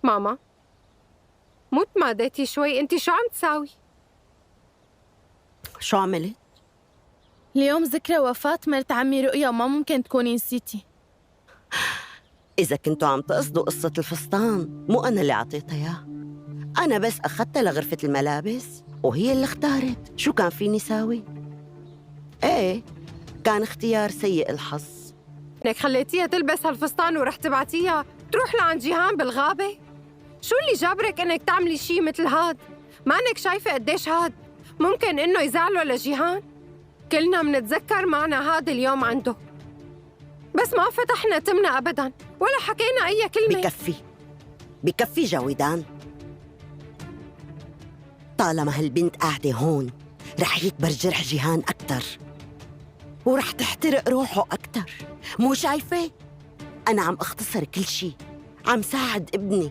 ماما مو تماديتي شوي، انتي شو عم تساوي؟ شو عملت؟ اليوم ذكرى وفاة مرت عمي رؤيا وما ممكن تكوني نسيتي. إذا كنتوا عم تقصدوا قصة الفستان مو أنا اللي عطيتها إياه، أنا بس أخذتها لغرفة الملابس وهي اللي اختارت. شو كان فيني ساوي؟ إيه كان اختيار سيء الحظ. انك خليتيها تلبس هالفستان ورح تبعتيها تروح لعند جيهان بالغابة؟ شو اللي جابرك انك تعملي شي مثل هاد؟ ما انك شايفة قديش هاد ممكن انه يزعله لجيهان؟ كلنا منتذكر معنا هاد اليوم عنده، بس ما فتحنا تمنا ابدا ولا حكينا اي كلمة. بكفي جاودان، طالما هالبنت قاعدة هون رح يكبر جرح جيهان أكتر ورح تحترق روحه أكتر. مو شايفة؟ أنا عم أختصر كل شي، عم ساعد ابني.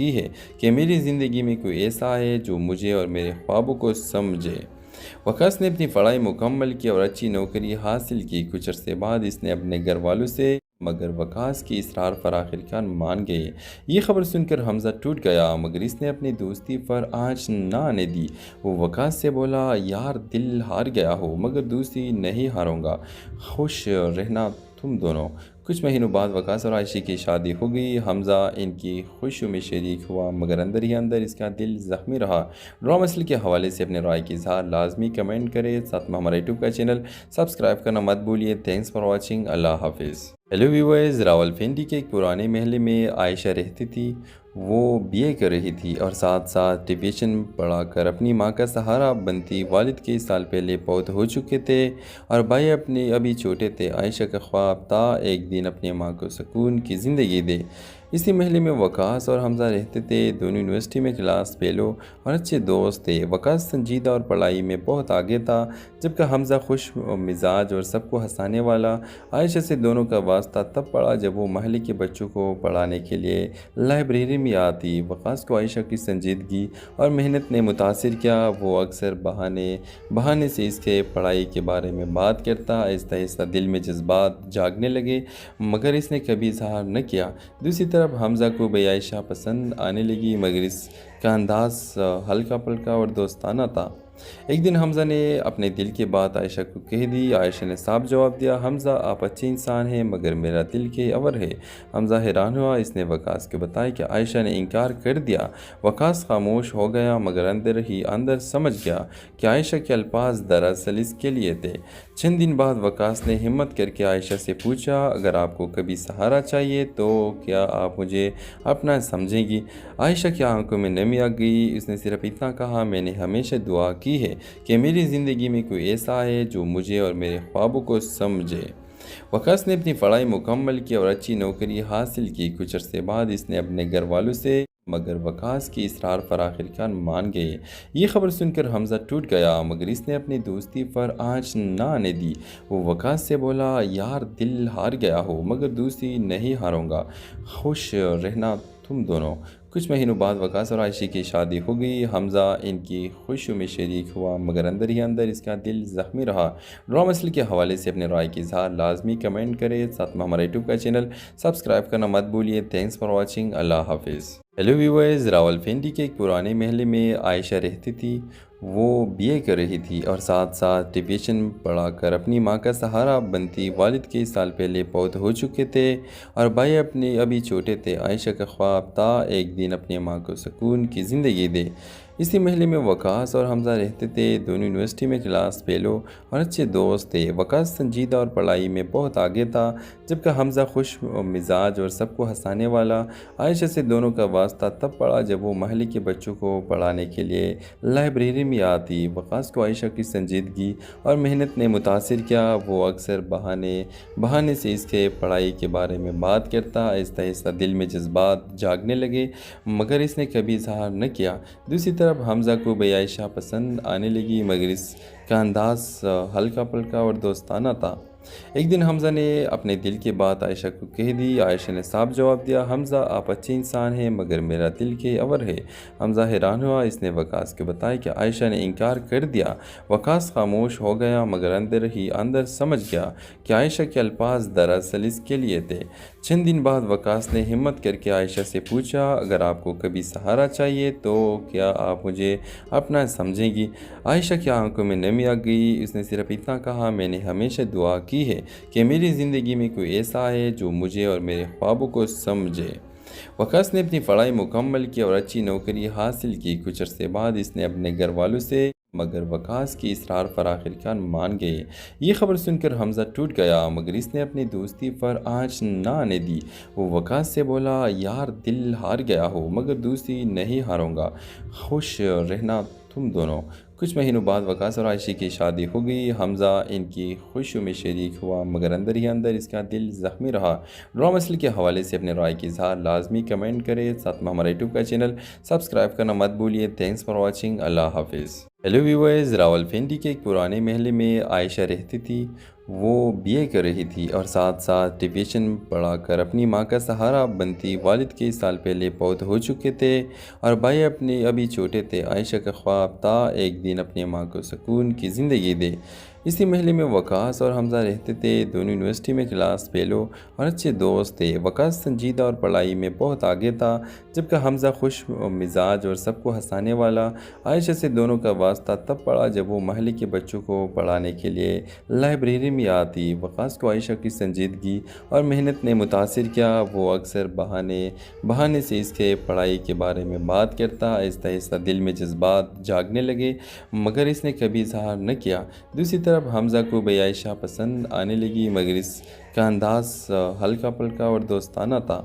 کی ہے کہ میری زندگی میں کوئی ایسا ہے جو مجھے اور میرے خوابوں کو سمجھے۔ وقاص نے اپنی پڑھائی مکمل کی اور اچھی نوکری حاصل کی۔ کچھ عرصے بعد اس نے اپنے گھر والوں سے مگر وقاص کی اصرار پر آخرکار مان گئے۔ یہ خبر سن کر حمزہ ٹوٹ گیا، مگر اس نے اپنی دوستی پر آنچ نہ آنے دی۔ وہ وقاص سے بولا، یار دل ہار گیا ہو مگر دوستی نہیں ہاروں گا، خوش رہنا تم دونوں۔ کچھ مہینوں بعد وقاص اور عائشہ کی شادی ہو گئی۔ حمزہ ان کی خوشیوں میں شریک ہوا مگر اندر ہی اندر اس کا دل زخمی رہا۔ ڈرامہ مسئلے کے حوالے سے اپنے رائے کی اظہار لازمی کمنٹ کریں، ساتھ میں ہمارا یوٹیوب کا چینل سبسکرائب کرنا مت بھولیے۔ تھینکس فار واچنگ، اللہ حافظ۔ ہیلو ویورز، راولپنڈی کے ایک پرانے محلے میں عائشہ رہتی تھی۔ وہ بی اے کر رہی تھی اور ساتھ ساتھ ٹیوشن پڑھا کر اپنی ماں کا سہارا بنتی۔ والد کئی سال پہلے فوت ہو چکے تھے اور بھائی اپنے ابھی چھوٹے تھے۔ عائشہ کا خواب تھا ایک دن اپنی ماں کو سکون کی زندگی دے۔ اسی محلے میں وقاص اور حمزہ رہتے تھے، دونوں یونیورسٹی میں کلاس فیلو اور اچھے دوست تھے۔ وقاص سنجیدہ اور پڑھائی میں بہت آگے تھا، جبکہ حمزہ خوش مزاج اور سب کو ہنسانے والا۔ عائشہ سے دونوں کا واسطہ تب پڑا جب وہ محلے کے بچوں کو پڑھانے کے لیے لائبریری میں آتی۔ وقاص کو عائشہ کی سنجیدگی اور محنت نے متاثر کیا۔ وہ اکثر بہانے سے اس کے پڑھائی کے بارے میں بات کرتا۔ آہستہ آہستہ دل میں جذبات جاگنے لگے مگر اس نے کبھی اظہار نہ کیا۔ دوسری طرف حمزہ کو بھی عائشہ پسند آنے لگی مگر اس کا انداز ہلکا پھلکا اور دوستانہ تھا۔ ایک دن حمزہ نے اپنے دل کی بات عائشہ کو کہہ دی۔ عائشہ نے صاف جواب دیا، حمزہ آپ اچھے انسان ہیں مگر میرا دل کے اور ہے۔ حمزہ حیران ہوا، اس نے وقاص کو بتایا کہ عائشہ نے انکار کر دیا۔ وقاص خاموش ہو گیا مگر اندر ہی اندر سمجھ گیا کہ عائشہ کے الفاظ دراصل اس کے لیے تھے۔ چند دن بعد وقاص نے ہمت کر کے عائشہ سے پوچھا، اگر آپ کو کبھی سہارا چاہیے تو کیا آپ مجھے اپنا سمجھیں گی؟ عائشہ کی آنکھوں میں نمی آ گئی۔ اس نے صرف اتنا کہا، میں نے ہمیشہ دعا کی ہے کہ میری زندگی میں کوئی ایسا ہے جو مجھے اور میرے خوابوں کو سمجھے۔ وقاص نے اپنی پڑھائی مکمل کی اور اچھی نوکری حاصل کی۔ کچھ عرصے بعد اس نے اپنے گھر والوں سے مگر وقاص کی اصرار پر آخرکار مان گئے۔ یہ خبر سن کر حمزہ ٹوٹ گیا مگر اس نے اپنی دوستی پر آنچ نہ آنے دی۔ وہ وقاص سے بولا، یار دل ہار گیا ہو مگر دوستی نہیں ہاروں گا، خوش رہنا تم دونوں۔ کچھ مہینوں بعد وقاص اور عائشہ کی شادی ہو گئی۔ حمزہ ان کی خوشیوں میں شریک ہوا مگر اندر ہی اندر اس کا دل زخمی رہا۔ ڈرامہ مسئلے کے حوالے سے اپنے رائے کی اظہار لازمی کمنٹ کریں، ساتھ میں ہمارا یوٹیوب کا چینل سبسکرائب کرنا مت بھولیے۔ تھینکس فار واچنگ، اللہ حافظ۔ ہیلو ویورز، راولپنڈی کے ایک پرانے محلے میں عائشہ رہتی تھی۔ وہ بی اے کر رہی تھی اور ساتھ ساتھ ٹیوشن پڑھا کر اپنی ماں کا سہارا بنتی۔ والد کئی سال پہلے فوت ہو چکے تھے اور بھائی اپنے ابھی چھوٹے تھے۔ عائشہ کا خواب تھا ایک دن اپنی ماں کو سکون کی زندگی دے۔ اسی محلے میں وقاص اور حمزہ رہتے تھے، دونوں یونیورسٹی میں کلاس فیلو اور اچھے دوست تھے۔ وقاص سنجیدہ اور پڑھائی میں بہت آگے تھا، جبکہ حمزہ خوش مزاج اور سب کو ہنسانے والا۔ عائشہ سے دونوں کا واسطہ تب پڑا جب وہ محلے کے بچوں کو پڑھانے کے لیے لائبریری میں آتی۔ وقاص کو عائشہ کی سنجیدگی اور محنت نے متاثر کیا۔ وہ اکثر بہانے سے اس کے پڑھائی کے بارے میں بات کرتا۔ آہستہ آہستہ دل میں جذبات جاگنے لگے مگر اس نے کبھی اظہار نہ کیا۔ دوسری طرف حمزہ کو بھی عائشہ پسند آنے لگی مگر اس کا انداز ہلکا پھلکا اور دوستانہ تھا۔ ایک دن حمزہ نے اپنے دل کی بات عائشہ کو کہہ دی۔ عائشہ نے صاف جواب دیا، حمزہ آپ اچھے انسان ہیں مگر میرا دل کے اور ہے۔ حمزہ حیران ہوا، اس نے وقاص کو بتایا کہ عائشہ نے انکار کر دیا۔ وقاص خاموش ہو گیا مگر اندر ہی اندر سمجھ گیا کہ عائشہ کے الفاظ دراصل اس کے لیے تھے۔ چند دن بعد وقاص نے ہمت کر کے عائشہ سے پوچھا، اگر آپ کو کبھی سہارا چاہیے تو کیا آپ مجھے اپنا سمجھیں گی؟ عائشہ کی آنکھوں میں نمی آ گئی۔ اس نے صرف اتنا کہا، میں نے ہمیشہ دعا کی ہے کہ میری زندگی میں کوئی ایسا ہے جو مجھے اور میرے خوابوں کو سمجھے۔ وقاص نے اپنی پڑھائی مکمل کی اور اچھی نوکری حاصل کی۔ کچھ عرصے بعد اس نے اپنے گھر والوں سے مگر وقاص کی اصرار پر آخرکار مان گئے۔ یہ خبر سن کر حمزہ ٹوٹ گیا مگر اس نے اپنی دوستی پر آنچ نہ آنے دی۔ وہ وقاص سے بولا، یار دل ہار گیا ہو مگر دوستی نہیں ہاروں گا، خوش رہنا تم دونوں۔ کچھ مہینوں بعد وقاص اور عائشہ کی شادی ہو گئی۔ حمزہ ان کی خوشیوں میں شریک ہوا مگر اندر ہی اندر اس کا دل زخمی رہا۔ ڈرامہ مسئلے کے حوالے سے اپنے رائے کی اظہار لازمی کمنٹ کریں، ساتھ میں ہمارا یوٹیوب کا چینل سبسکرائب کرنا مت بھولیے۔ تھینکس فار واچنگ، اللہ حافظ۔ ہیلو ویورز، راولپنڈی کے ایک پرانے محلے میں عائشہ رہتی تھی۔ وہ بی اے کر رہی تھی اور ساتھ ساتھ ٹیوشن پڑھا کر اپنی ماں کا سہارا بنتی۔ والد کئی سال پہلے فوت ہو چکے تھے اور بھائی اپنے ابھی چھوٹے تھے۔ عائشہ کا خواب تھا ایک دن اپنی ماں کو سکون کی زندگی دے۔ اسی محلے میں وقاص اور حمزہ رہتے تھے، دونوں یونیورسٹی میں کلاس فیلو اور اچھے دوست تھے۔ وقاص سنجیدہ اور پڑھائی میں بہت آگے تھا، جبکہ حمزہ خوش مزاج اور سب کو ہنسانے والا۔ عائشہ سے دونوں کا واسطہ تب پڑا جب وہ محلے کے بچوں کو پڑھانے کے لیے لائبریری میں آتی۔ وقاص کو عائشہ کی سنجیدگی اور محنت نے متاثر کیا۔ وہ اکثر بہانے سے اس کے پڑھائی کے بارے میں بات کرتا۔ آہستہ آہستہ دل میں جذبات جاگنے لگے، مگر اس نے کبھی اظہار نہ کیا۔ دوسری طرف حمزہ کو بھی عائشہ پسند آنے لگی، مگر اس کا انداز ہلکا پھلکا اور دوستانہ تھا۔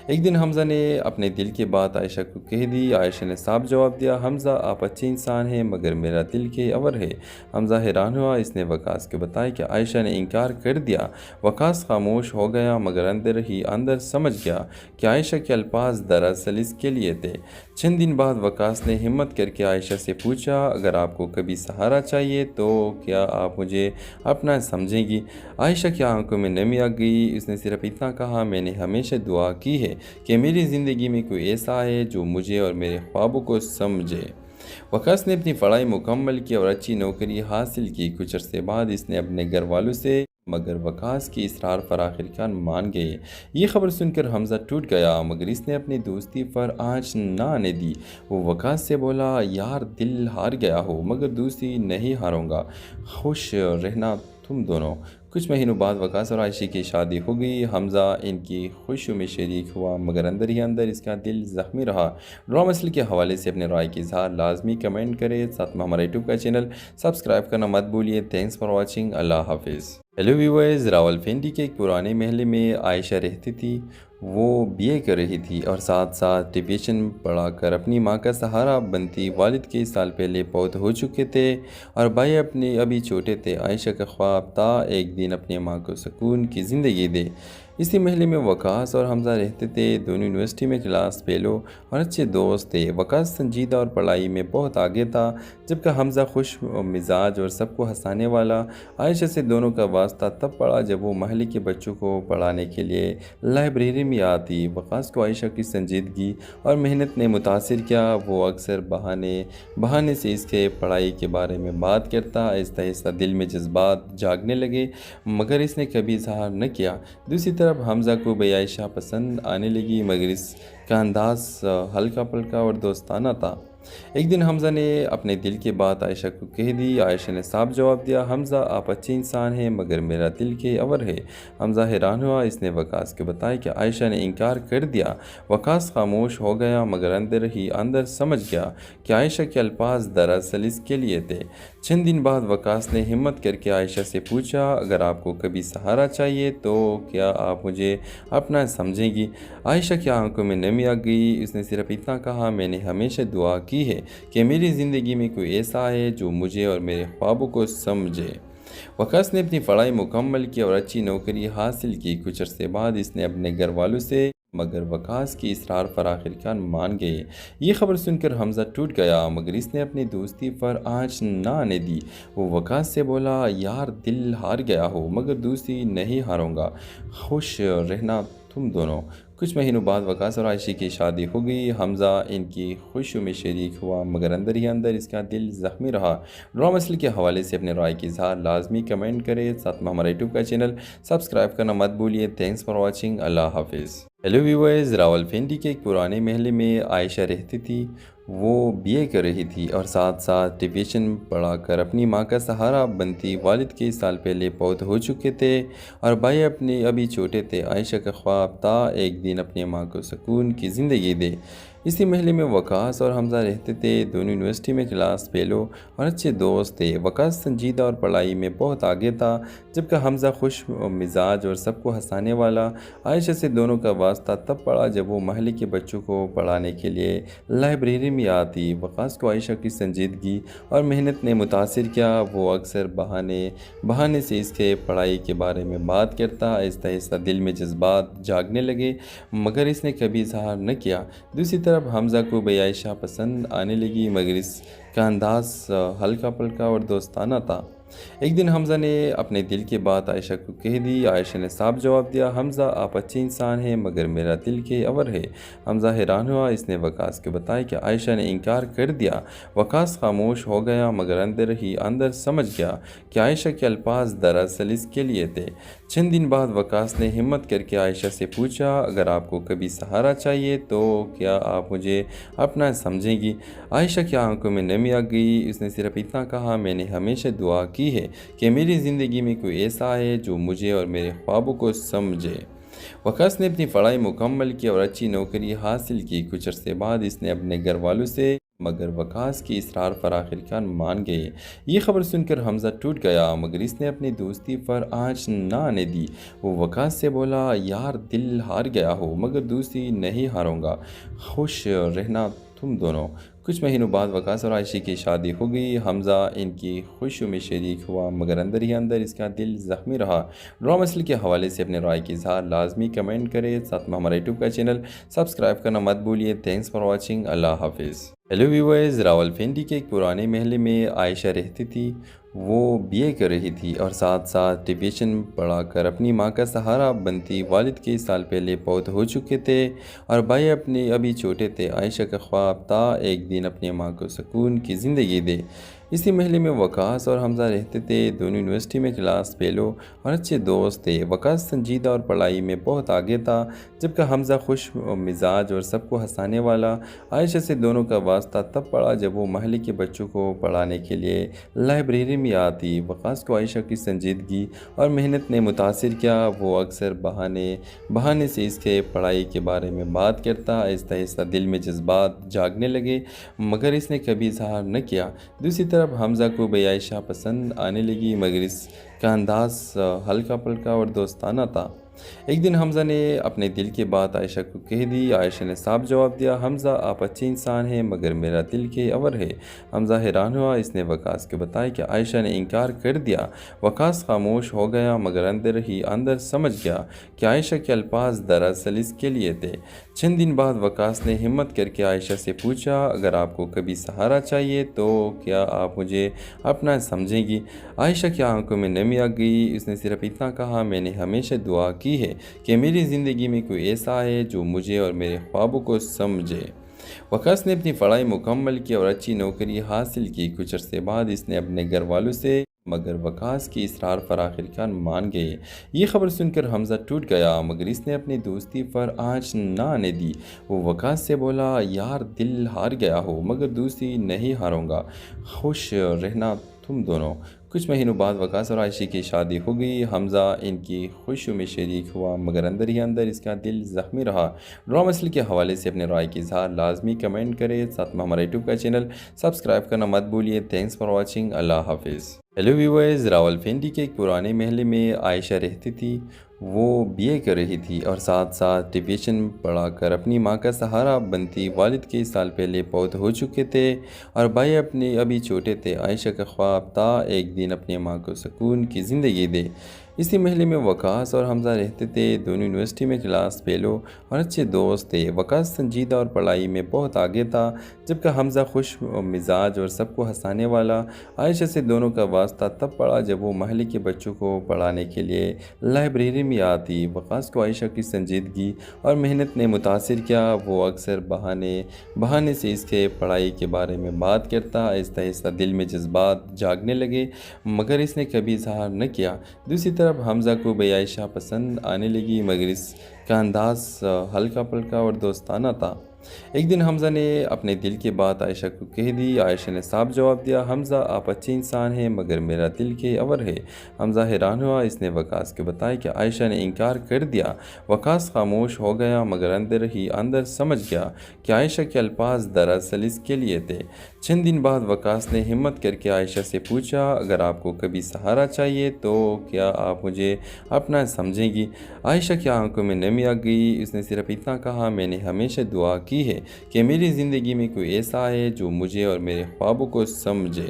ایک دن حمزہ نے اپنے دل کی بات عائشہ کو کہہ دی۔ عائشہ نے صاف جواب دیا، حمزہ آپ اچھے انسان ہیں، مگر میرا دل کے اور ہے۔ حمزہ حیران ہوا۔ اس نے وقاص کو بتایا کہ عائشہ نے انکار کر دیا۔ وقاص خاموش ہو گیا، مگر اندر ہی اندر سمجھ گیا کہ عائشہ کے الفاظ دراصل اس کے لیے تھے۔ چند دن بعد وقاص نے ہمت کر کے عائشہ سے پوچھا، اگر آپ کو کبھی سہارا چاہیے تو کیا آپ مجھے اپنا سمجھیں گی؟ عائشہ کی آنکھوں میں نمی آ گئی۔ اس نے صرف اتنا کہا، میں نے ہمیشہ دعا کی ہے کہ میری زندگی میں کوئی ایسا ہے جو مجھے اور میرے خوابوں کو سمجھے۔ وقاص نے اپنی پڑھائی مکمل کی اور اچھی نوکری حاصل کی۔ کچھ عرصے بعد اس نے اپنے گھر والوں سے، مگر وقاص کی اصرار پر آخرکار مان گئے۔ یہ خبر سن کر حمزہ ٹوٹ گیا، مگر اس نے اپنی دوستی پر آنچ نہ آنے دی۔ وہ وقاص سے بولا، یار دل ہار گیا ہو مگر دوستی نہیں ہاروں گا، خوش رہنا تم دونوں۔ کچھ مہینوں بعد وقاص اور عائشہ کی شادی ہو گئی۔ حمزہ ان کی خوشیوں میں شریک ہوا، مگر اندر ہی اندر اس کا دل زخمی رہا۔ ڈرامہ مسئلے کے حوالے سے اپنے رائے کی اظہار لازمی کمنٹ کریں، ساتھ میں ہمارا یوٹیوب کا چینل سبسکرائب کرنا مت بھولیے۔ تھینکس فار واچنگ، اللہ حافظ۔ ہیلو ویورز، راولپنڈی کے ایک پرانے محلے میں عائشہ رہتی تھی۔ وہ بی اے کر رہی تھی اور ساتھ ساتھ ٹیوشن پڑھا کر اپنی ماں کا سہارا بنتی۔ والد کئی سال پہلے فوت ہو چکے تھے اور بھائی اپنے ابھی چھوٹے تھے۔ عائشہ کا خواب تھا ایک دن اپنی ماں کو سکون کی زندگی دے۔ اسی محلے میں وقاص اور حمزہ رہتے تھے، دونوں یونیورسٹی میں کلاس فیلو اور اچھے دوست تھے۔ وقاص سنجیدہ اور پڑھائی میں بہت آگے تھا، جبکہ حمزہ خوش مزاج اور سب کو ہنسانے والا۔ عائشہ سے دونوں کا واسطہ تب پڑا جب وہ محلے کے بچوں کو پڑھانے کے لیے لائبریری میں آتی۔ وقاص کو عائشہ کی سنجیدگی اور محنت نے متاثر کیا۔ وہ اکثر بہانے سے اس کے پڑھائی کے بارے میں بات کرتا۔ آہستہ آہستہ دل میں جذبات جاگنے لگے، مگر اس نے کبھی اظہار نہ کیا۔ دوسری طرف حمزہ کو بھی عائشہ پسند آنے لگی، مگر اس کا انداز ہلکا پھلکا اور دوستانہ تھا۔ ایک دن حمزہ نے اپنے دل کی بات عائشہ کو کہہ دی۔ عائشہ نے صاف جواب دیا، حمزہ آپ اچھے انسان ہیں، مگر میرا دل کے اور ہے۔ حمزہ حیران ہوا۔ اس نے وقاص کو بتایا کہ عائشہ نے انکار کر دیا۔ وقاص خاموش ہو گیا، مگر اندر ہی اندر سمجھ گیا کہ عائشہ کے الفاظ دراصل اس کے لیے تھے۔ چند دن بعد وقاص نے ہمت کر کے عائشہ سے پوچھا، اگر آپ کو کبھی سہارا چاہیے تو کیا آپ مجھے اپنا سمجھیں گی؟ عائشہ کی آنکھوں میں نمی آ گئی۔ اس نے صرف اتنا کہا، میں نے ہمیشہ دعا کی ہے کہ میری زندگی میں کوئی ایسا ہے جو مجھے اور میرے خوابوں کو سمجھے۔ وقاص نے اپنی پڑھائی مکمل کی اور اچھی نوکری حاصل کی۔ کچھ عرصے بعد اس نے اپنے گھر والوں سے، مگر وقاص کی اصرار پر آخرکار مان گئے۔ یہ خبر سن کر حمزہ ٹوٹ گیا، مگر اس نے اپنی دوستی پر آنچ نہ آنے دی۔ وہ وقاص سے بولا، یار دل ہار گیا ہو مگر دوستی نہیں ہاروں گا، خوش رہنا تم دونوں۔ کچھ مہینوں بعد وقاص اور عائشہ کی شادی ہو گئی۔ حمزہ ان کی خوشیوں میں شریک ہوا، مگر اندر ہی اندر اس کا دل زخمی رہا۔ ڈرامہ مسئلے کے حوالے سے اپنے رائے کی اظہار لازمی کمنٹ کریں، ساتھ میں ہمارا یوٹیوب کا چینل سبسکرائب کرنا مت بھولیے۔ تھینکس فار واچنگ، اللہ حافظ۔ ہیلو ویورز، راولپنڈی کے ایک پرانے محلے میں عائشہ رہتی تھی۔ وہ بی اے کر رہی تھی اور ساتھ ساتھ ٹیوشن پڑھا کر اپنی ماں کا سہارا بنتی۔ والد کئی سال پہلے فوت ہو چکے تھے اور بھائی اپنے ابھی چھوٹے تھے۔ عائشہ کا خواب تھا ایک دن اپنی ماں کو سکون کی زندگی دے۔ اسی محلے میں وقاص اور حمزہ رہتے تھے، دونوں یونیورسٹی میں کلاس فیلو اور اچھے دوست تھے۔ وقاص سنجیدہ اور پڑھائی میں بہت آگے تھا، جبکہ حمزہ خوش مزاج اور سب کو ہنسانے والا۔ عائشہ سے دونوں کا واسطہ تب پڑا جب وہ محلے کے بچوں کو پڑھانے کے لیے لائبریری میں آتی۔ وقاص کو عائشہ کی سنجیدگی اور محنت نے متاثر کیا۔ وہ اکثر بہانے سے اس کے پڑھائی کے بارے میں بات کرتا۔ آہستہ آہستہ دل میں جذبات جاگنے لگے، مگر اس نے کبھی اظہار نہ کیا۔ دوسری طرف حمزہ کو بھی عائشہ پسند آنے لگی، مگر اس کا انداز ہلکا پھلکا اور دوستانہ تھا۔ ایک دن حمزہ نے اپنے دل کی بات عائشہ کو کہہ دی۔ عائشہ نے صاف جواب دیا، حمزہ آپ اچھے انسان ہیں مگر میرا دل کے اور ہے۔ حمزہ حیران ہوا۔ اس نے وقاص کو بتایا کہ عائشہ نے انکار کر دیا۔ وقاص خاموش ہو گیا مگر اندر ہی اندر سمجھ گیا کہ عائشہ کے الفاظ دراصل اس کے لیے تھے۔ چند دن بعد وقاص نے ہمت کر کے عائشہ سے پوچھا، اگر آپ کو کبھی سہارا چاہیے تو کیا آپ مجھے اپنا سمجھیں گی؟ عائشہ کی آنکھوں میں نمی آ گئی۔ اس نے صرف اتنا کہا، میں نے ہمیشہ دعا کی ہے کہ میری زندگی میں کوئی ایسا آئے جو مجھے اور میرے خوابوں کو سمجھے۔ وقاص نے اپنی پڑھائی مکمل کی اور اچھی نوکری حاصل کی۔ کچھ عرصے بعد اس نے اپنے گھر والوں سے مگر وقاص کی اصرار پر آخرکار مان گئے۔ یہ خبر سن کر حمزہ ٹوٹ گیا مگر اس نے اپنی دوستی پر آنچ نہ آنے دی۔ وہ وقاص سے بولا، یار دل ہار گیا ہو مگر دوستی نہیں ہاروں گا، خوش رہنا تم دونوں۔ کچھ مہینوں بعد وقاص اور عائشہ کی شادی ہو گئی۔ حمزہ ان کی خوشیوں میں شریک ہوا مگر اندر ہی اندر اس کا دل زخمی رہا۔ ڈرامہ مسئلے کے حوالے سے اپنے رائے کی اظہار لازمی کمنٹ کریں، ساتھ میں ہمارا یوٹیوب کا چینل سبسکرائب کرنا مت بھولیے۔ تھینکس فار واچنگ، اللہ حافظ۔ ہیلو ویورز، راولپنڈی کے ایک پرانے محلے میں عائشہ رہتی تھی۔ وہ بی اے کر رہی تھی اور ساتھ ساتھ ٹیوشن پڑھا کر اپنی ماں کا سہارا بنتی۔ والد کئی سال پہلے فوت ہو چکے تھے اور بھائی اپنے ابھی چھوٹے تھے۔ عائشہ کا خواب تھا ایک دن اپنی ماں کو سکون کی زندگی دے۔ اسی محلے میں وقاص اور حمزہ رہتے تھے، دونوں یونیورسٹی میں کلاس فیلو اور اچھے دوست تھے۔ وقاص سنجیدہ اور پڑھائی میں بہت آگے تھا جبکہ حمزہ خوش مزاج اور سب کو ہنسانے والا۔ عائشہ سے دونوں کا واسطہ تب پڑا جب وہ محلے کے بچوں کو پڑھانے کے لیے لائبریری میں آتی۔ وقاص کو عائشہ کی سنجیدگی اور محنت نے متاثر کیا۔ وہ اکثر بہانے سے اس کے پڑھائی کے بارے میں بات کرتا۔ آہستہ آہستہ دل میں جذبات جاگنے لگے مگر اس نے کبھی اظہار نہ کیا۔ دوسری طرف حمزہ کو بھی عائشہ پسند آنے لگی مگر اس کا انداز ہلکا پھلکا اور دوستانہ تھا۔ ایک دن حمزہ نے اپنے دل کی بات عائشہ کو کہہ دی۔ عائشہ نے صاف جواب دیا، حمزہ آپ اچھے انسان ہیں مگر میرا دل کے اور ہے۔ حمزہ حیران ہوا۔ اس نے وقاص کو بتایا کہ عائشہ نے انکار کر دیا۔ وقاص خاموش ہو گیا مگر اندر ہی اندر سمجھ گیا کہ عائشہ کے الفاظ دراصل اس کے لیے تھے۔ چند دن بعد وقاص نے ہمت کر کے عائشہ سے پوچھا، اگر آپ کو کبھی سہارا چاہیے تو کیا آپ مجھے اپنا سمجھیں گی؟ عائشہ کی آنکھوں میں نمی آ گئی۔ اس نے صرف اتنا کہا، میں نے ہمیشہ دعا کی ہے کہ میری زندگی میں کوئی ایسا آئے جو مجھے اور میرے خوابوں کو سمجھے۔ وقاص نے اپنی پڑھائی مکمل کی اور اچھی نوکری حاصل کی۔ کچھ عرصے بعد اس نے اپنے گھر والوں سے مگر وقاص کی اصرار پر آخرکار مان گئے۔ یہ خبر سن کر حمزہ ٹوٹ گیا مگر اس نے اپنی دوستی پر آنچ نہ آنے دی۔ وہ وقاص سے بولا، یار دل ہار گیا ہو مگر دوستی نہیں ہاروں گا، خوش رہنا تم دونوں۔ کچھ مہینوں بعد وقاص اور عائشہ کی شادی ہو گئی۔ حمزہ ان کی خوشیوں میں شریک ہوا مگر اندر ہی اندر اس کا دل زخمی رہا۔ ڈرامہ مسئلے کے حوالے سے اپنے رائے کی اظہار لازمی کمنٹ کریں، ساتھ میں ہمارا یوٹیوب کا چینل سبسکرائب کرنا مت بھولیے۔ تھینکس فار واچنگ، اللہ حافظ۔ ہیلو ویورز، راولپنڈی کے ایک پرانے محلے میں عائشہ رہتی تھی۔ وہ بی اے کر رہی تھی اور ساتھ ساتھ ٹیوشن پڑھا کر اپنی ماں کا سہارا بنتی۔ والد کئی سال پہلے فوت ہو چکے تھے اور بھائی اپنے ابھی چھوٹے تھے۔ عائشہ کا خواب تھا ایک دن اپنی ماں کو سکون کی زندگی دے۔ اسی محلے میں وقاص اور حمزہ رہتے تھے، دونوں یونیورسٹی میں کلاس فیلو اور اچھے دوست تھے۔ وقاص سنجیدہ اور پڑھائی میں بہت آگے تھا جبکہ حمزہ خوش مزاج اور سب کو ہنسانے والا۔ عائشہ سے دونوں کا واسطہ تب پڑا جب وہ محلے کے بچوں کو پڑھانے کے لیے لائبریری میں آتی۔ وقاص کو عائشہ کی سنجیدگی اور محنت نے متاثر کیا۔ وہ اکثر بہانے سے اس کے پڑھائی کے بارے میں بات کرتا۔ آہستہ آہستہ دل میں جذبات جاگنے لگے مگر اس نے کبھی اظہار نہ کیا۔ دوسری طرف حمزہ کو بھی عائشہ پسند آنے لگی مگر اس کا انداز ہلکا پھلکا اور دوستانہ تھا۔ ایک دن حمزہ نے اپنے دل کی بات عائشہ کو کہہ دی۔ عائشہ نے صاف جواب دیا، حمزہ آپ اچھے انسان ہیں مگر میرا دل کے اور ہے۔ حمزہ حیران ہوا۔ اس نے وقاص کو بتایا کہ عائشہ نے انکار کر دیا۔ وقاص خاموش ہو گیا مگر اندر ہی اندر سمجھ گیا کہ عائشہ کے الفاظ دراصل اس کے لیے تھے۔ چند دن بعد وقاص نے ہمت کر کے عائشہ سے پوچھا، اگر آپ کو کبھی سہارا چاہیے تو کیا آپ مجھے اپنا سمجھیں گی؟ عائشہ کی آنکھوں میں نمی آ گئی۔ اس نے صرف اتنا کہا، میں نے ہمیشہ دعا کی ہے کہ میری زندگی میں کوئی ایسا آئے جو مجھے اور میرے خوابوں کو سمجھے۔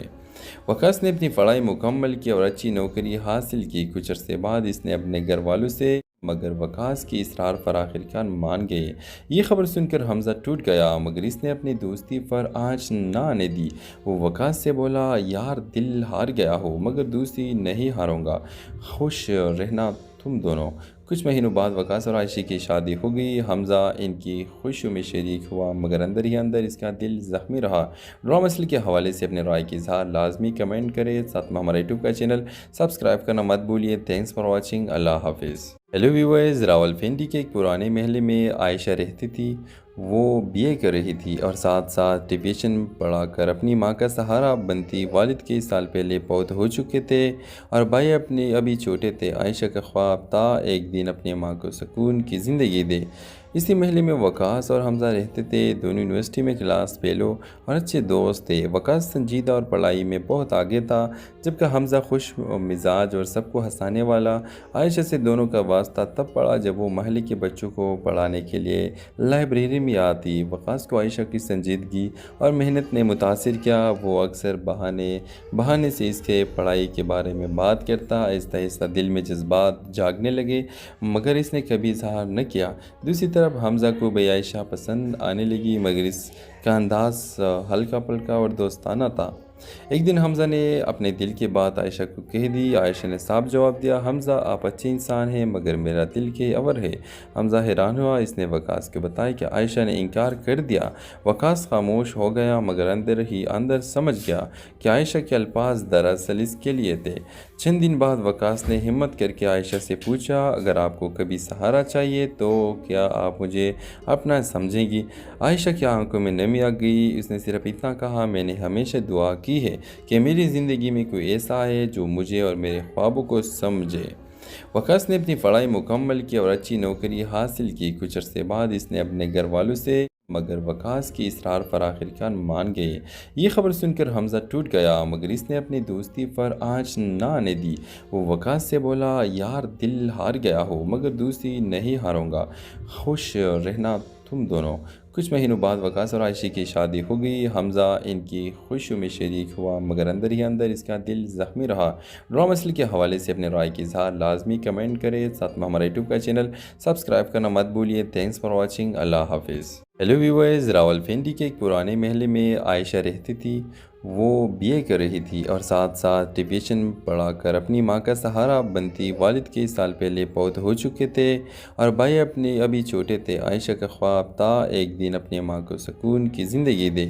وقاص نے اپنی پڑھائی مکمل کی اور اچھی نوکری حاصل کی۔ کچھ عرصے بعد اس نے اپنے گھر والوں سے مگر وقاص کی اصرار پر آخرکار مان گئے۔ یہ خبر سن کر حمزہ ٹوٹ گیا مگر اس نے اپنی دوستی پر آنچ نہ آنے دی۔ وہ وقاص سے بولا یار دل ہار گیا ہو مگر دوستی نہیں ہاروں گا، خوش رہنا تم دونوں۔ کچھ مہینوں بعد وقاص اور عائشہ کی شادی ہو گئی۔ حمزہ ان کی خوشیوں میں شریک ہوا مگر اندر ہی اندر اس کا دل زخمی رہا۔ ڈرامہ مسئلے کے حوالے سے اپنے رائے کی اظہار لازمی کمنٹ کریں، ساتھ میں ہمارا یوٹیوب کا چینل سبسکرائب کرنا مت بھولیے۔ تھینکس فار واچنگ، اللہ حافظ۔ ہیلو ویورز، راولپنڈی کے ایک پرانے محلے میں عائشہ رہتی تھی۔ وہ بی اے کر رہی تھی اور ساتھ ساتھ ٹیوشن پڑھا کر اپنی ماں کا سہارا بنتی۔ والد کئی سال پہلے فوت ہو چکے تھے اور بھائی اپنے ابھی چھوٹے تھے۔ عائشہ کا خواب تھا ایک دن اپنی ماں کو سکون کی زندگی دے۔ اسی محلے میں وقاص اور حمزہ رہتے تھے، دونوں یونیورسٹی میں کلاس فیلو اور اچھے دوست تھے۔ وقاص سنجیدہ اور پڑھائی میں بہت آگے تھا جبکہ حمزہ خوش مزاج اور سب کو ہنسانے والا۔ عائشہ سے دونوں کا واسطہ تب پڑا جب وہ محلے کے بچوں کو پڑھانے کے لیے لائبریری میں آتی۔ وقاص کو عائشہ کی سنجیدگی اور محنت نے متاثر کیا۔ وہ اکثر بہانے سے اس کے پڑھائی کے بارے میں بات کرتا۔ آہستہ آہستہ دل میں جذبات جاگنے لگے مگر اس نے کبھی اظہار نہ کیا۔ دوسری طرف حمزہ کو بھی عائشہ پسند آنے لگی مگر اس کا انداز ہلکا پھلکا اور دوستانہ تھا۔ ایک دن حمزہ نے اپنے دل کی بات عائشہ کو کہہ دی۔ عائشہ نے صاف جواب دیا، حمزہ آپ اچھے انسان ہیں مگر میرا دل کے اور ہے۔ حمزہ حیران ہوا۔ اس نے وقاص کو بتایا کہ عائشہ نے انکار کر دیا۔ وقاص خاموش ہو گیا مگر اندر ہی اندر سمجھ گیا کہ عائشہ کے الفاظ دراصل اس کے لیے تھے۔ چند دن بعد وقاص نے ہمت کر کے عائشہ سے پوچھا، اگر آپ کو کبھی سہارا چاہیے تو کیا آپ مجھے اپنا سمجھیں گی؟ عائشہ کی آنکھوں میں نمی آ گئی۔ اس نے صرف اتنا کہا، میں نے ہمیشہ دعا کی ہے کہ میری زندگی میں کوئی ایسا ہے جو مجھے اور میرے خوابوں کو سمجھے۔ وقاص نے اپنی پڑھائی مکمل کی اور اچھی نوکری حاصل کی۔ کچھ عرصے بعد اس نے اپنے گھر والوں سے مگر وقاص کی اصرار پر آخرکار مان گئے۔ یہ خبر سن کر حمزہ ٹوٹ گیا مگر اس نے اپنی دوستی پر آنچ نہ آنے دی۔ وہ وقاص سے بولا یار دل ہار گیا ہو مگر دوستی نہیں ہاروں گا، خوش رہنا تم دونوں۔ کچھ مہینوں بعد وقاص اور عائشہ کی شادی ہو گئی۔ حمزہ ان کی خوشیوں میں شریک ہوا مگر اندر ہی اندر اس کا دل زخمی رہا۔ ڈرامہ مسئلے کے حوالے سے اپنے رائے کی اظہار لازمی کمنٹ کریں، ساتھ میں ہمارا یوٹیوب کا چینل سبسکرائب کرنا مت بھولیے۔ تھینکس فار واچنگ، اللہ حافظ۔ ہیلو ویورز، راولپنڈی کے ایک پرانے محلے میں عائشہ رہتی تھی۔ وہ بی اے کر رہی تھی اور ساتھ ساتھ ٹیوشن پڑھا کر اپنی ماں کا سہارا بنتی۔ والد کئی سال پہلے فوت ہو چکے تھے اور بھائی اپنے ابھی چھوٹے تھے۔ عائشہ کا خواب تھا ایک دن اپنی ماں کو سکون کی زندگی دے۔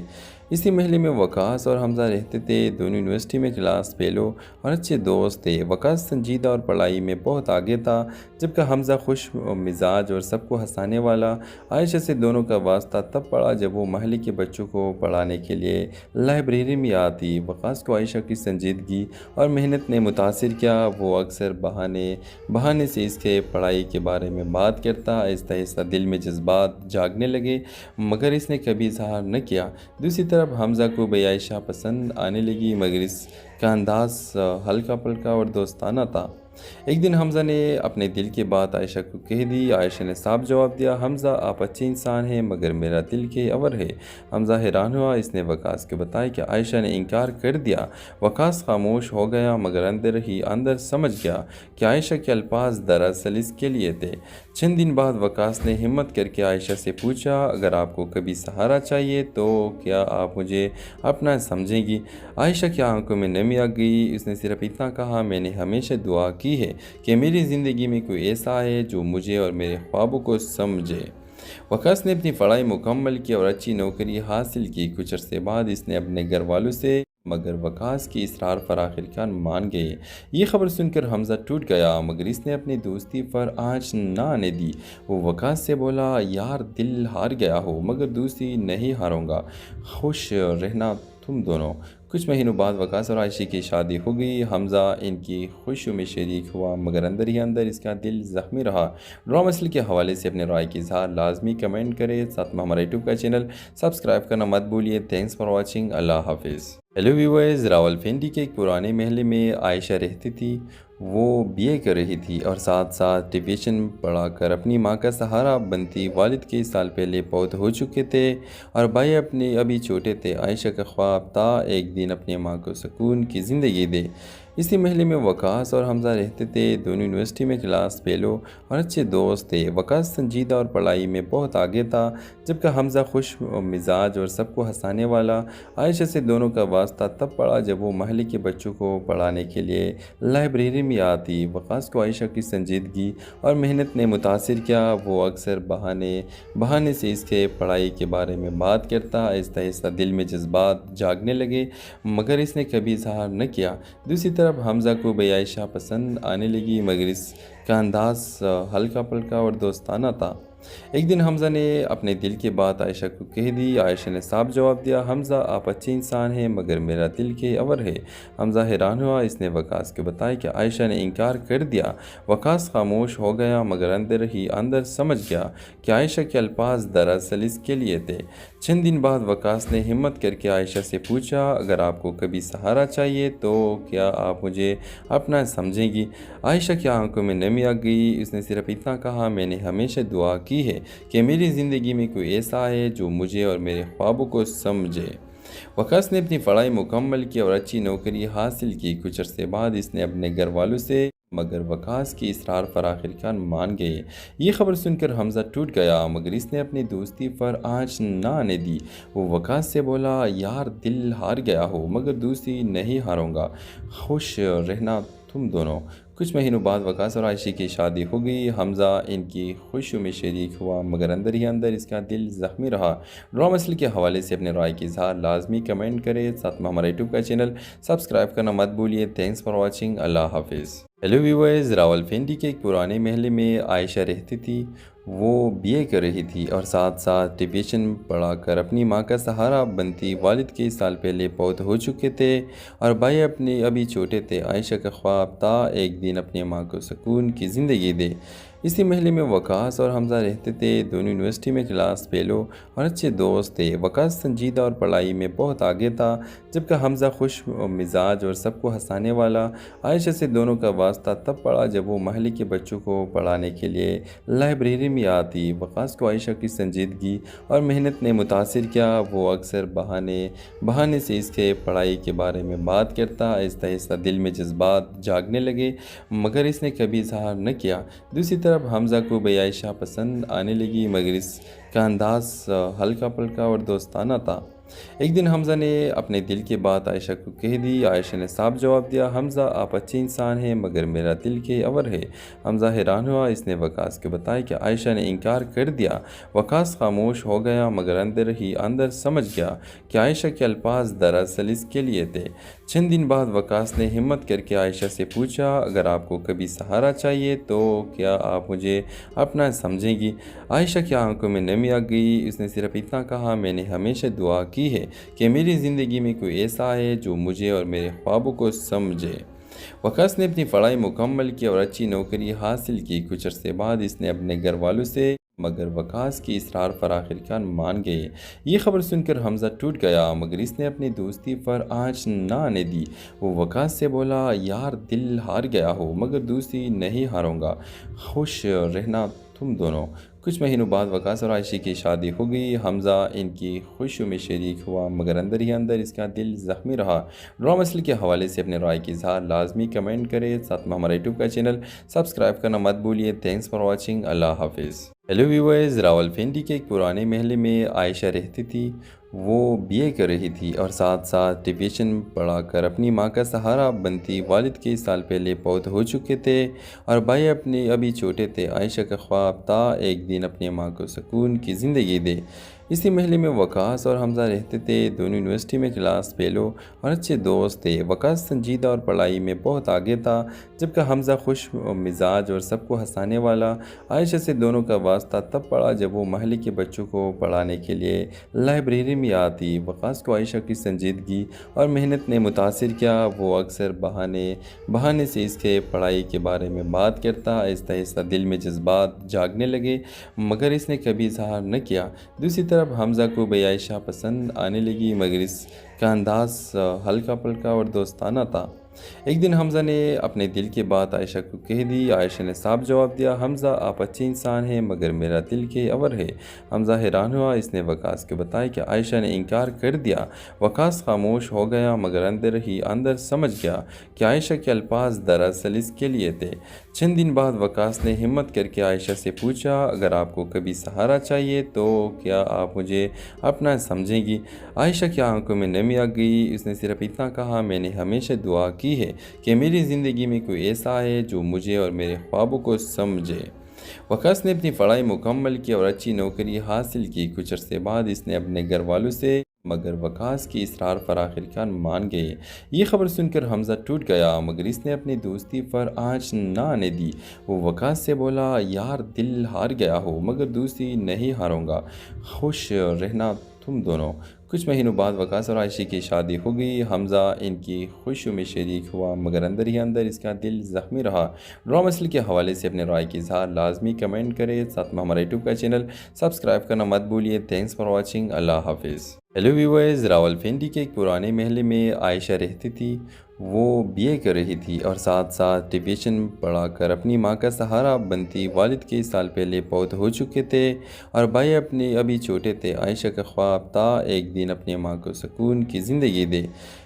اسی محلے میں وقاص اور حمزہ رہتے تھے، دونوں یونیورسٹی میں کلاس فیلو اور اچھے دوست تھے۔ وقاص سنجیدہ اور پڑھائی میں بہت آگے تھا جبکہ حمزہ خوش مزاج اور سب کو ہنسانے والا۔ عائشہ سے دونوں کا واسطہ تب پڑا جب وہ محلے کے بچوں کو پڑھانے کے لیے لائبریری میں آتی۔ وقاص کو عائشہ کی سنجیدگی اور محنت نے متاثر کیا۔ وہ اکثر بہانے سے اس کے پڑھائی کے بارے میں بات کرتا۔ آہستہ آہستہ دل میں جذبات جاگنے لگے مگر اس نے کبھی اظہار نہ کیا۔ دوسری طرف حمزہ کو بھی عائشہ پسند آنے لگی مگر اس کا انداز ہلکا پھلکا اور دوستانہ تھا۔ ایک دن حمزہ نے اپنے دل کی بات عائشہ کو کہہ دی۔ عائشہ نے صاف جواب دیا، حمزہ آپ اچھے انسان ہیں مگر میرا دل کے اور ہے۔ حمزہ حیران ہوا۔ اس نے وقاص کو بتایا کہ عائشہ نے انکار کر دیا۔ وقاص خاموش ہو گیا مگر اندر ہی اندر سمجھ گیا کہ عائشہ کے الفاظ دراصل اس کے لیے تھے۔ چند دن بعد وقاص نے ہمت کر کے عائشہ سے پوچھا، اگر آپ کو کبھی سہارا چاہیے تو کیا آپ مجھے اپنا سمجھیں گی؟ عائشہ کی آنکھوں میں نمی آ گئی۔ اس نے صرف اتنا کہا، میں نے ہمیشہ دعا کی ہے کہ میری زندگی میں کوئی ایسا ہے جو مجھے اور میرے خوابوں کو سمجھے۔ وقاص نے اپنی پڑھائی مکمل کی اور اچھی نوکری حاصل کی۔ کچھ عرصے بعد اس نے اپنے گھر والوں سے مگر وقاص کی اصرار پر آخرکار مان گئے۔ یہ خبر سن کر حمزہ ٹوٹ گیا مگر اس نے اپنی دوستی پر آنچ نہ آنے دی۔ وہ وقاص سے بولا یار دل ہار گیا ہو مگر دوستی نہیں ہاروں گا، خوش رہنا تم دونوں۔ کچھ مہینوں بعد وقاص اور عائشہ کی شادی ہو گئی۔ حمزہ ان کی خوشیوں میں شریک ہوا مگر اندر ہی اندر اس کا دل زخمی رہا۔ ڈرامہ مسئلے کے حوالے سے اپنے رائے کی اظہار لازمی کمنٹ کریں، ساتھ میں ہمارا یوٹیوب کا چینل سبسکرائب کرنا مت بھولیے۔ تھینکس فار واچنگ، اللہ حافظ۔ ہیلو ویورز، راولپنڈی کے ایک پرانے محلے میں عائشہ رہتی تھی۔ وہ بی اے کر رہی تھی اور ساتھ ساتھ ٹیوشن پڑھا کر اپنی ماں کا سہارا بنتی۔ والد کئی سال پہلے فوت ہو چکے تھے اور بھائی اپنے ابھی چھوٹے تھے۔ عائشہ کا خواب تھا ایک دن اپنی ماں کو سکون کی زندگی دے۔ اسی محلے میں وقاص اور حمزہ رہتے تھے، دونوں یونیورسٹی میں کلاس فیلو اور اچھے دوست تھے۔ وقاص سنجیدہ اور پڑھائی میں بہت آگے تھا، جبکہ حمزہ خوش مزاج اور سب کو ہنسانے والا۔ عائشہ سے دونوں کا واسطہ تب پڑا جب وہ محلے کے بچوں کو پڑھانے کے لیے لائبریری میں آتی۔ وقاص کو عائشہ کی سنجیدگی اور محنت نے متاثر کیا۔ وہ اکثر بہانے سے اس کے پڑھائی کے بارے میں بات کرتا۔ آہستہ آہستہ دل میں جذبات جاگنے لگے، مگر اس نے کبھی اظہار نہ کیا۔ دوسری طرف حمزہ کو بھی عائشہ پسند آنے لگی، مگر اس کا انداز ہلکا پھلکا اور دوستانہ تھا۔ ایک دن حمزہ نے اپنے دل کی بات عائشہ کو کہہ دی۔ عائشہ نے صاف جواب دیا، حمزہ آپ اچھے انسان ہیں، مگر میرا دل کے اور ہے۔ حمزہ حیران ہوا۔ اس نے وقاص کو بتایا کہ عائشہ نے انکار کر دیا۔ وقاص خاموش ہو گیا، مگر اندر ہی اندر سمجھ گیا کہ عائشہ کے الفاظ دراصل اس کے لیے تھے۔ چند دن بعد وقاص نے ہمت کر کے عائشہ سے پوچھا، اگر آپ کو کبھی سہارا چاہیے تو کیا آپ مجھے اپنا سمجھیں گی؟ عائشہ کی آنکھوں میں نمی آ گئی۔ اس نے صرف اتنا کہا، میں نے ہمیشہ دعا کی ہے کہ میری زندگی میں کوئی ایسا ہے جو مجھے اور میرے خوابوں کو سمجھے۔ وقاص نے اپنی پڑھائی مکمل کی اور اچھی نوکری حاصل کی۔ کچھ عرصے بعد اس نے اپنے گھر والوں سے، مگر وقاص کی اصرار پر آخرکار مان گئے۔ یہ خبر سن کر حمزہ ٹوٹ گیا، مگر اس نے اپنی دوستی پر آنچ نہ آنے دی۔ وہ وقاص سے بولا، یار دل ہار گیا ہو مگر دوستی نہیں ہاروں گا، خوش رہنا تم دونوں۔ کچھ مہینوں بعد وقاص اور عائشہ کی شادی ہو گئی۔ حمزہ ان کی خوشیوں میں شریک ہوا، مگر اندر ہی اندر اس کا دل زخمی رہا۔ ڈرامہ مسئلے کے حوالے سے اپنے رائے کی اظہار لازمی کمنٹ کریں، ساتھ میں ہمارا یوٹیوب کا چینل سبسکرائب کرنا مت بھولیے۔ تھینکس فار واچنگ، اللہ حافظ۔ ہیلو ویورز، راولپنڈی کے ایک پرانے محلے میں عائشہ رہتی تھی۔ وہ بی اے کر رہی تھی اور ساتھ ساتھ ٹیوشن پڑھا کر اپنی ماں کا سہارا بنتی۔ والد کئی سال پہلے فوت ہو چکے تھے اور بھائی ابھی چھوٹے تھے۔ عائشہ کا خواب تھا ایک دن اپنی ماں کو سکون کی زندگی دے۔ اسی محلے میں وقاص اور حمزہ رہتے تھے، دونوں یونیورسٹی میں کلاس فیلو اور اچھے دوست تھے۔ وقاص سنجیدہ اور پڑھائی میں بہت آگے تھا، جبکہ حمزہ خوش مزاج اور سب کو ہنسانے والا۔ عائشہ سے دونوں کا واسطہ تب پڑا جب وہ محلے کے بچوں کو پڑھانے کے لیے لائبریری میں آتی۔ وقاص کو عائشہ کی سنجیدگی اور محنت نے متاثر کیا۔ وہ اکثر بہانے سے اس کے پڑھائی کے بارے میں بات کرتا۔ آہستہ آہستہ دل میں جذبات جاگنے لگے، مگر اس نے کبھی اظہار نہ کیا۔ دوسری طرف حمزہ کو بھی عائشہ پسند آنے لگی، مگر اس کا انداز ہلکا پھلکا اور دوستانہ تھا۔ ایک دن حمزہ نے اپنے دل کی بات عائشہ کو کہہ دی۔ عائشہ نے صاف جواب دیا، حمزہ آپ اچھے انسان ہیں، مگر میرا دل کے اور ہے۔ حمزہ حیران ہوا۔ اس نے وقاص کو بتایا کہ عائشہ نے انکار کر دیا۔ وقاص خاموش ہو گیا، مگر اندر ہی اندر سمجھ گیا کہ عائشہ کے الفاظ دراصل اس کے لیے تھے۔ چند دن بعد وقاص نے ہمت کر کے عائشہ سے پوچھا، اگر آپ کو کبھی سہارا چاہیے تو کیا آپ مجھے اپنا سمجھیں گی؟ عائشہ کی آنکھوں میں نمی آ گئی۔ اس نے صرف اتنا کہا، میں نے ہمیشہ دعا کی ہے کہ میری زندگی میں کوئی ایسا ہے جو مجھے اور میرے خوابوں کو سمجھے۔ وقاص نے اپنی پڑھائی مکمل کی اور اچھی نوکری حاصل کی۔ کچھ عرصے بعد اس نے اپنے گھر والوں سے، مگر وقاص کی اصرار پر آخرکار مان گئے۔ یہ خبر سن کر حمزہ ٹوٹ گیا، مگر اس نے اپنی دوستی پر آنچ نہ آنے دی۔ وہ وقاص سے بولا، یار دل ہار گیا ہو مگر دوستی نہیں ہاروں گا، خوش رہنا تم دونوں۔ کچھ مہینوں بعد وقاص اور عائشہ کی شادی ہو گئی۔ حمزہ ان کی خوشیوں میں شریک ہوا، مگر اندر ہی اندر اس کا دل زخمی رہا۔ ڈرامہ مسئلے کے حوالے سے اپنے رائے کی اظہار لازمی کمنٹ کریں، ساتھ میں ہمارا یوٹیوب کا چینل سبسکرائب کرنا مت بھولیے۔ تھینکس فار واچنگ، اللہ حافظ۔ ہیلو ویورز، راولپنڈی کے ایک پرانے محلے میں عائشہ رہتی تھی۔ وہ بی اے کر رہی تھی اور ساتھ ساتھ ٹیوشن پڑھا کر اپنی ماں کا سہارا بنتی۔ والد کئی سال پہلے فوت ہو چکے تھے اور بھائی ابھی چھوٹے تھے۔ عائشہ کا خواب تھا ایک دن اپنی ماں کو سکون کی زندگی دے۔ اسی محلے میں وقاص اور حمزہ رہتے تھے، دونوں یونیورسٹی میں کلاس فیلو اور اچھے دوست تھے۔ وقاص سنجیدہ اور پڑھائی میں بہت آگے تھا، جبکہ حمزہ خوش مزاج اور سب کو ہنسانے والا۔ عائشہ سے دونوں کا واسطہ تب پڑا جب وہ محلے کے بچوں کو پڑھانے کے لیے لائبریری میں آتی۔ وقاص کو عائشہ کی سنجیدگی اور محنت نے متاثر کیا۔ وہ اکثر بہانے سے اس کے پڑھائی کے بارے میں بات کرتا۔ آہستہ آہستہ دل میں جذبات جاگنے لگے، مگر اس نے کبھی اظہار نہ کیا۔ دوسری طرف حمزہ کو بھی عائشہ پسند آنے لگی، مگر اس کا انداز ہلکا پھلکا اور دوستانہ تھا۔ ایک دن حمزہ نے اپنے دل کی بات عائشہ کو کہہ دی۔ عائشہ نے صاف جواب دیا، حمزہ آپ اچھے انسان ہیں مگر میرا دل کے اور ہے۔ حمزہ حیران ہوا۔ اس نے وقاص کو بتایا کہ عائشہ نے انکار کر دیا۔ وقاص خاموش ہو گیا مگر اندر ہی اندر سمجھ گیا کہ عائشہ کے الفاظ دراصل اس کے لیے تھے۔ چند دن بعد وقاص نے ہمت کر کے عائشہ سے پوچھا، اگر آپ کو کبھی سہارا چاہیے تو کیا آپ مجھے اپنا سمجھیں گی؟ عائشہ کی آنکھوں میں نمی آ گئی۔ اس نے صرف اتنا کہا، میں نے ہمیشہ دعا کی ہے کہ میری زندگی میں کوئی ایسا آئے جو مجھے اور میرے خوابوں کو سمجھے۔ وقاص نے اپنی پڑھائی مکمل کی اور اچھی نوکری حاصل کی۔ کچھ عرصے بعد اس نے اپنے گھر والوں سے مگر وقاص کی اصرار پر آخرکار مان گئے۔ یہ خبر سن کر حمزہ ٹوٹ گیا مگر اس نے اپنی دوستی پر آنچ نہ آنے دی۔ وہ وقاص سے بولا، یار دل ہار گیا ہو مگر دوستی نہیں ہاروں گا، خوش رہنا تم دونوں۔ کچھ مہینوں بعد وقاص اور عائشہ کی شادی ہو گئی۔ حمزہ ان کی خوشیوں میں شریک ہوا مگر اندر ہی اندر اس کا دل زخمی رہا۔ ڈرامہ اصل کے حوالے سے اپنے رائے کی اظہار لازمی کمنٹ کریں، ساتھ میں ہمارا یوٹیوب کا چینل سبسکرائب کرنا مت بھولیے۔ تھینکس فار واچنگ، اللہ حافظ۔ ہیلو ویورز، راولپنڈی کے ایک پرانے محلے میں عائشہ رہتی تھی۔ وہ BA کر رہی تھی اور ساتھ ساتھ ٹیوشن پڑھا کر اپنی ماں کا سہارا بنتی۔ والد کئی سال پہلے فوت ہو چکے تھے اور بھائی ابھی چھوٹے تھے۔ عائشہ کا خواب تھا ایک دن اپنی ماں کو سکون کی زندگی دے۔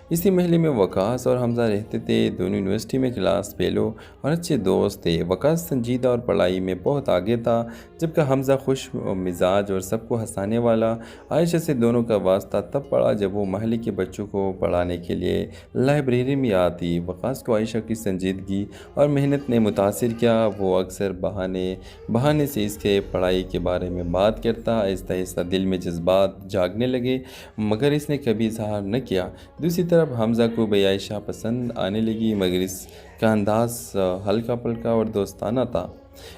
اسی محلے میں وقاص اور حمزہ رہتے تھے، دونوں یونیورسٹی میں کلاس فیلو اور اچھے دوست تھے۔ وقاص سنجیدہ اور پڑھائی میں بہت آگے تھا جبکہ حمزہ خوش مزاج اور سب کو ہنسانے والا۔ عائشہ سے دونوں کا واسطہ تب پڑا جب وہ محلے کے بچوں کو پڑھانے کے لیے لائبریری میں آتی۔ وقاص کو عائشہ کی سنجیدگی اور محنت نے متاثر کیا۔ وہ اکثر بہانے سے اس کے پڑھائی کے بارے میں بات کرتا۔ آہستہ آہستہ دل میں جذبات جاگنے لگے مگر اس نے کبھی اظہار نہ کیا۔ دوسری طرف حمزہ کو بھی عائشہ پسند آنے لگی مگر اس کا انداز ہلکا پھلکا اور دوستانہ تھا۔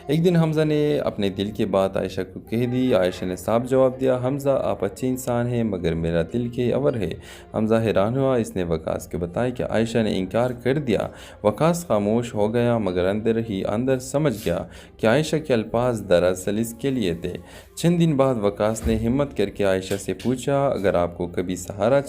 ایک دن حمزہ نے اپنے دل کی بات عائشہ کو کہہ دی۔ عائشہ نے صاف جواب دیا، حمزہ آپ اچھے انسان ہیں مگر میرا دل کے اور ہے۔ حمزہ حیران ہوا۔ اس نے وقاص کو بتایا کہ عائشہ نے انکار کر دیا۔ وقاص خاموش ہو گیا مگر اندر ہی اندر سمجھ گیا کہ عائشہ کے الفاظ دراصل اس کے لیے تھے۔ چند دن بعد وقاص نے ہمت کر کے عائشہ سے پوچھا، اگر آپ کو کبھی سہارا